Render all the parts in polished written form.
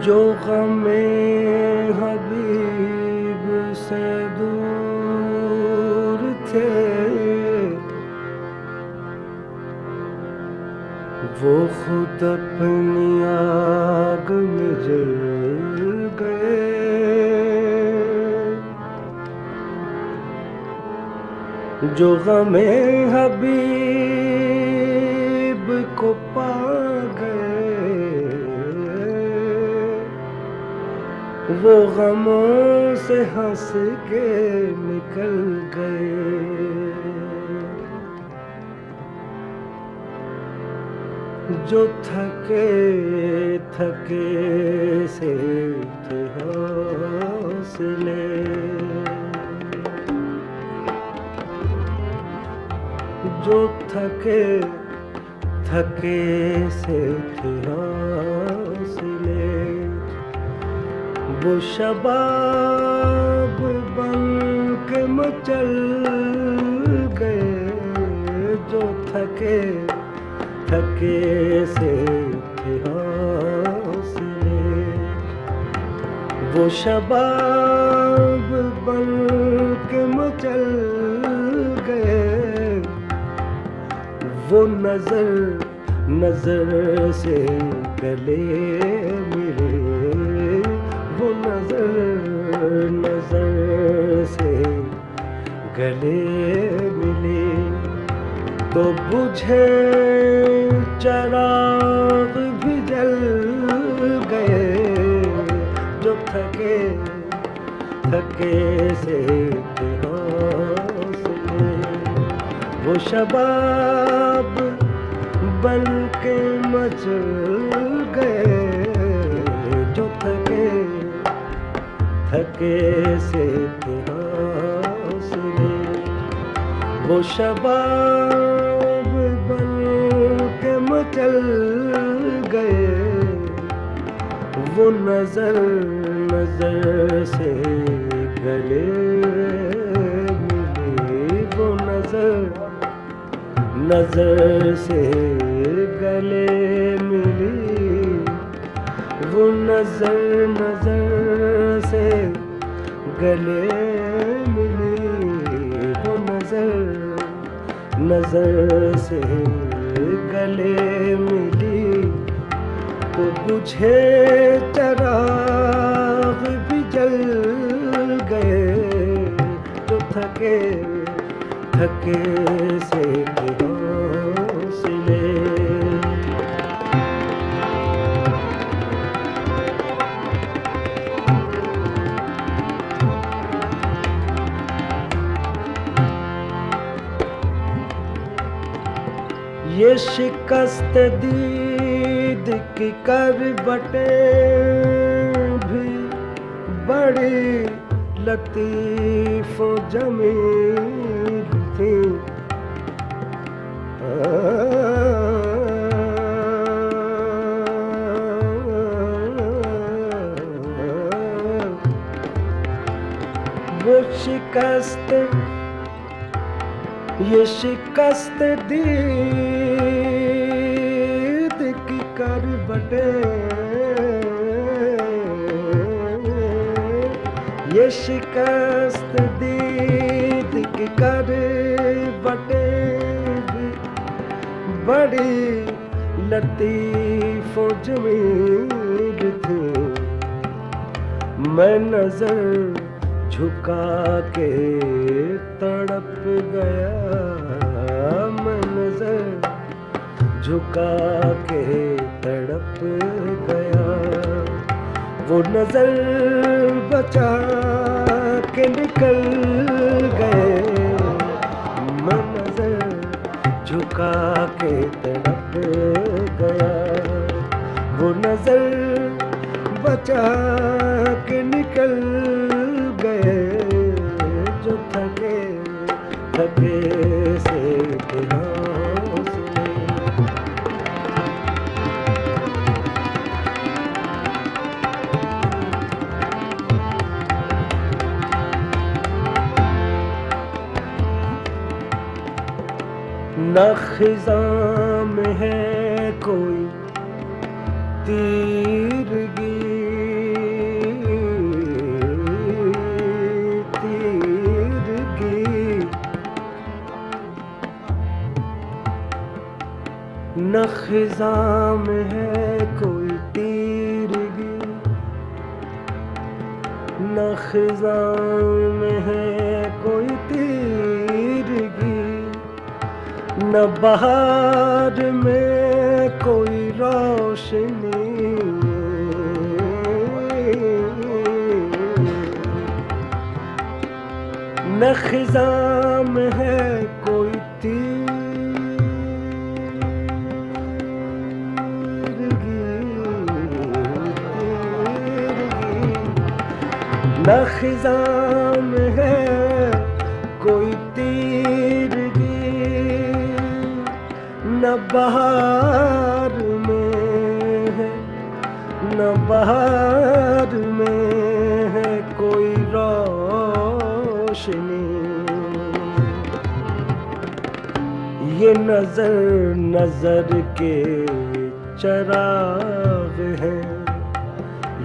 جو غم حبیب سے دور تھے وہ خود اپنی آگ میں جل گئے. جو غم حبیب کو پا گئے وہ غموں سے ہنس کے نکل گئے. جو تھکے تھکے سے تھے حوصلے جو تھکے تھکے سے تھے حوصلے وہ شباب بن کے مچل گئے. جو تھکے تھکے سے تھے حوصلے وہ شباب بن کے مچل گئے. وہ نظر نظر سے گلے ملے وہ نظر نظر سے گلے ملے تو بجھے چراغ بھی جل گئے. جو تھکے تھکے سے تھے حوصلے وہ شباب بن کے مچل گئے. جو تھکے تھکے سے تھے حوصلے وہ شباب بن کے مچل گئے. وہ نظر نظر سے گلے ملے وہ نظر نظر سے گلے ملی وہ نظر نظر سے گلے ملی وہ نظر نظر سے گلے ملی تو بجھے چراغ بھی جل گئے. جو تھکے تھکے سے تھے حوصلے یہ شکست دید کی کربٹیں بھی بڑی لطیف و جمیل تھیں. وہ شکست یہ شکست دید کی کربٹیں یہ شکست دید کی کربٹیں بھی بڑی لطیف و جمیل تھیں. میں نظر جھکا کے تڑپ گیا میں نظر جھکا کے تڑپ گیا. وہ نظر بچا کے نکل گئے. میں نظر جھکا کے تڑپ گیا. وہ نظر بچا کے نکل گئے. جو تھکے تھکے سے تھے حوصلے نہ خزاں میں ہے کوئی تیرگی نہ خزاں میں ہے کوئی تیرگی، نہ خزاں میں ہے کوئی تیرگی، نہ بہار میں کوئی روشنی، نہ خزاں میں ہے کوئی تیرگی، نہ خزاں میں ہے کوئی تیرگی، نہ بہار میں ہے، نہ بہار میں ہے کوئی روشنی، یہ نظر نظر کے چراغ ہیں،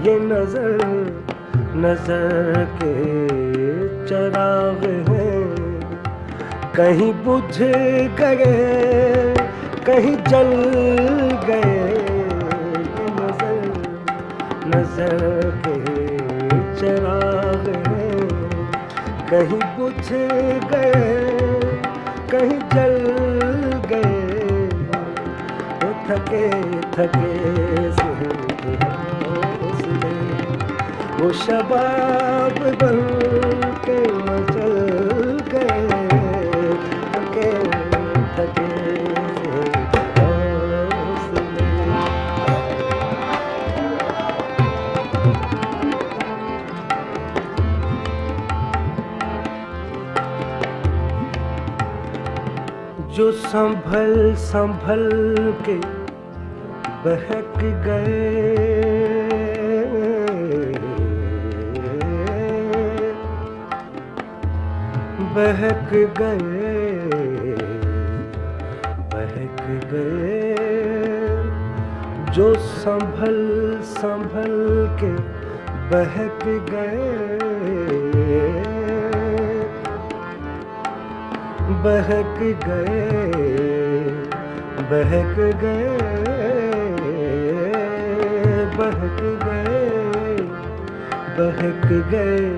یہ نظر نظر کے چراغ ہیں، کہیں بجھ گئے کہیں جل گئے، یہ نظر نظر کے چراغ ہیں، کہیں بجھ گئے کہیں جل گئے، تھکے تھکے سے حوصلے وہ شباب بن کے مچل گئے، تھکے تھکے سے حوصلے۔ جو سنبھل سنبھل کے بہک گئے، بہک گئے بہک گئے، جو سنبھل سنبھل کے بہک گئے، بہک گئے بہک گئے بہک گئے بہک گئے،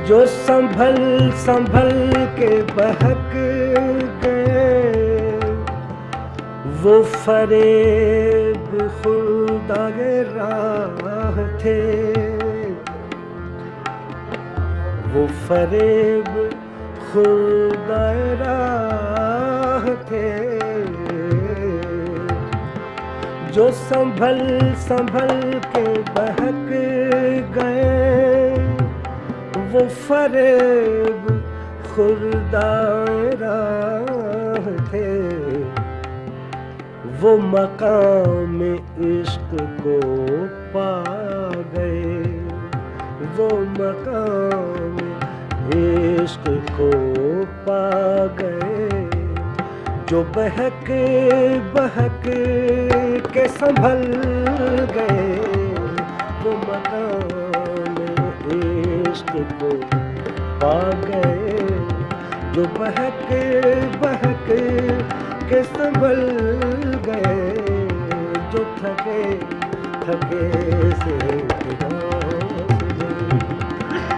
جو سنبھل سنبھل کے بہک گئے، وہ فریب خودائے راہ تھے، وہ فریب خودائے راہ تھے، جو سنبھل سنبھل کے بہک گئے، وہ فریب خودائے راہ تھے، وہ مقام عشق کو پا گئے، وہ مقام عشق کو پا گئے، جو بہک بہک کے سنبھل گئے، وہ مقام عشق کو پا گئے، جو بہک بہک کے سنبھل گئے، جو تھکے تھکے سے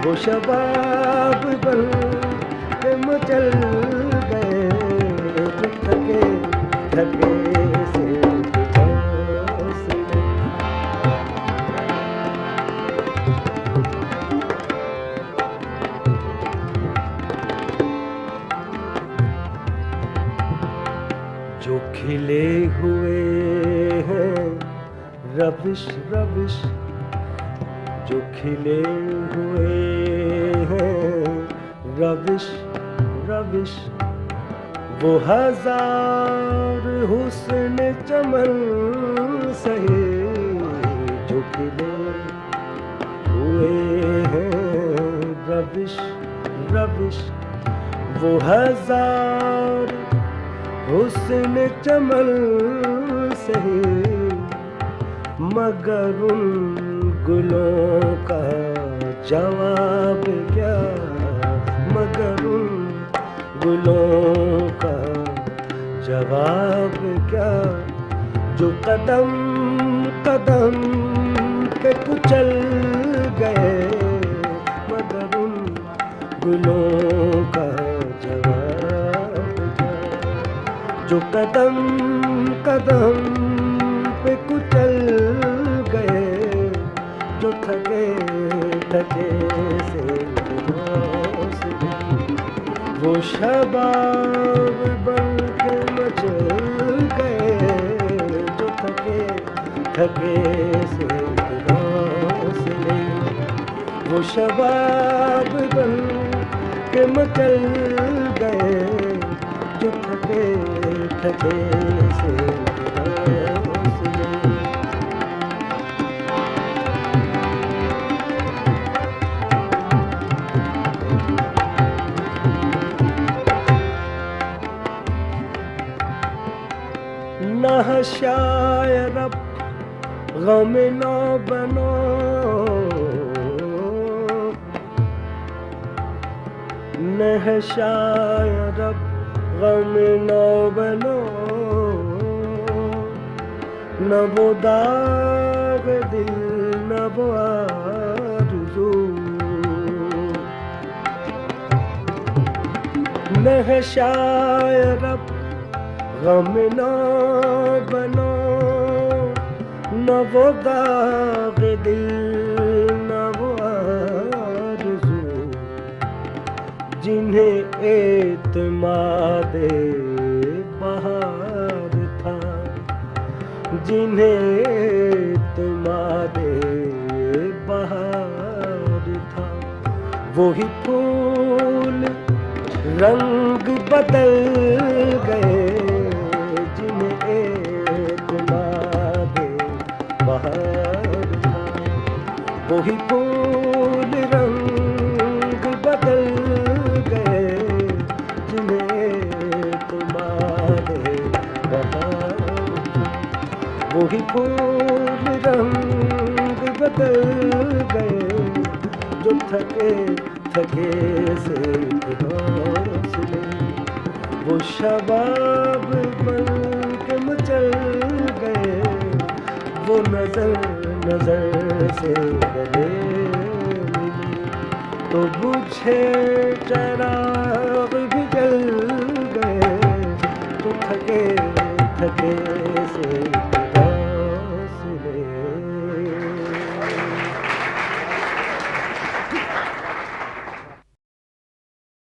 وہ شباب بن کے مچل گئے، جو تھکے تھکے سے جو کھلے ہوئے ہیں روش روش، جو کھلے ہوئے ہیں روش روش، وہ ہزار حسن چمن سہے، جو کھلے ہوئے ہیں روش روش، وہ ہزار حسن چمن سہے، مگر ان گلوں کا جواب کیا، مگر ان گلوں کا جواب جو قدم قدم پہ کچل گئے مگر ان گلوں کا جواب تھا. جو قدم قدم پہ کچل گئے جو تھکے تھکے سے حوصلے وہ شباب بن کے مچل گئے جو تھکے تھکے سے حوصلے وہ شباب بن کے مچل گئے جو تھکے تھکے سے حوصلے. نہ شاید اب غم نہ بنو نہ شاید اب غم نہ بنو نہ وہ داغ دل نہ وہ آرزو نہ شاید اب غم نہ بنو نہ وہ داغ دل نہ وہ آرزو جنہیں اعتماد بہار تھا جنہیں اعتماد بہار تھا. وہی پھول رنگ بدل گئے وہی پھول رنگ بدل گئے جنہیں تمہارے بہار. وہی پھول رنگ بدل گئے جو تھکے تھکے سے حوصلے وہ شباب بن کے مچل گئے وہ نظر نظر سے گلے ملی تو بجھے چراغ بھی جل گئے تو تھکے تھکے سے